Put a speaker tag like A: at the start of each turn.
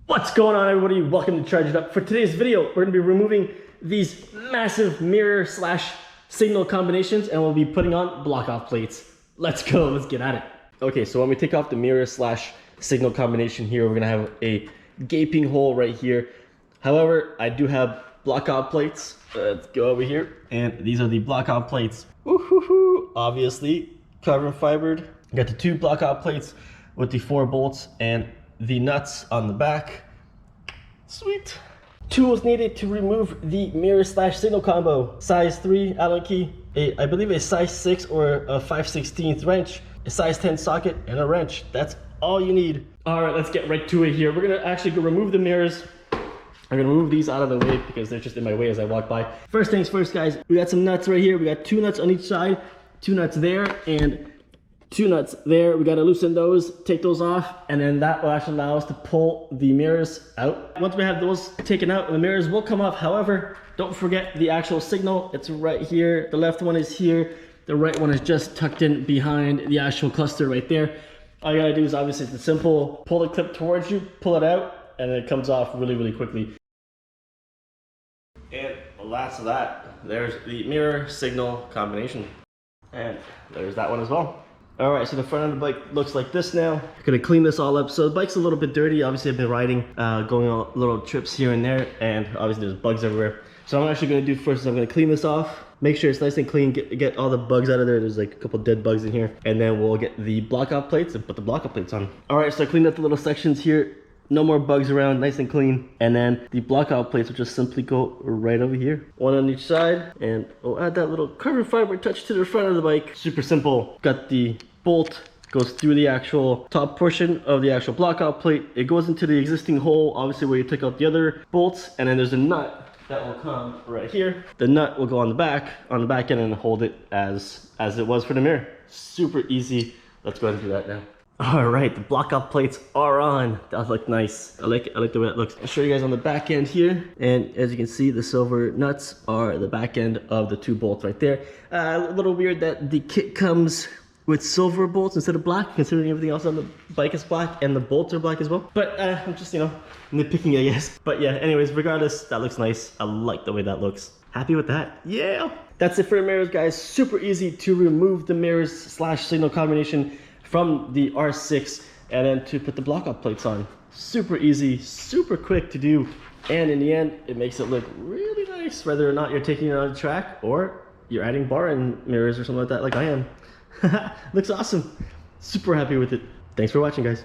A: What's going on, everybody? Welcome to Charge It Up. For today's video, we're going to be removing these massive mirror slash signal combinations and we'll be putting on block off plates. Let's go, let's get at it. Okay, so when we take off the mirror slash signal combination here, we're going to have a gaping hole right here. However, I do have block off plates. Let's go over here. And these are the block off plates. Woohoo! Obviously, carbon fibered. Got the two block off plates with the 4 bolts and the nuts on the back. Sweet. Tools needed to remove the mirror slash signal combo. Size 3 Allen key, I believe a size 6 or a 5/16 wrench, a size 10 socket, and a wrench. That's all you need. All right, let's get right to it here. We're gonna actually go remove the mirrors. I'm gonna move these out of the way because they're just in my way as I walk by. First things first, guys, we got some nuts right here. We got 2 nuts on each side, 2 nuts there, and 2 nuts there. We got to loosen those, take those off, and then that will actually allow us to pull the mirrors out. Once we have those taken out, the mirrors will come off. However, don't forget the actual signal. It's right here. The left one is here. The right one is just tucked in behind the actual cluster right there. All you gotta do is obviously it's simple. Pull the clip towards you, pull it out, and it comes off really, really quickly. And last of that, there's the mirror signal combination. And there's that one as well. All right, so the front of the bike looks like this now. I'm gonna clean this all up. So the bike's a little bit dirty. Obviously I've been riding, going on little trips here and there, and obviously there's bugs everywhere. So what I'm actually gonna do first is I'm gonna clean this off, make sure it's nice and clean, get all the bugs out of there. There's like a couple dead bugs in here. And then we'll get the block off plates and put the block off plates on. All right, so I cleaned up the little sections here. No more bugs around, nice and clean. And then the block out plates will just simply go right over here. One on each side, and we'll add that little carbon fiber touch to the front of the bike. Super simple. Got the bolt, goes through the actual top portion of the actual block out plate. It goes into the existing hole, obviously where you took out the other bolts, and then there's a nut that will come right here. The nut will go on the back end and hold it as it was for the mirror. Super easy. Let's go ahead and do that now. All right, the block off plates are on. That look nice. I like the way it looks. I'll show you guys on the back end here. And as you can see, the silver nuts are the back end of the 2 bolts right there. A little weird that the kit comes with silver bolts instead of black, considering everything else on the bike is black and the bolts are black as well. But I'm just, nitpicking, I guess. But yeah, anyways, regardless, that looks nice. I like the way that looks. Happy with that. Yeah. That's it for the mirrors, guys. Super easy to remove the mirrors slash signal combination from the R6 and then to put the block up plates on. Super easy, super quick to do, and in the end it makes it look really nice, whether or not you're taking it on the track or you're adding bar end mirrors or something like that, like I am. Looks awesome. Super happy with it. Thanks for watching, guys.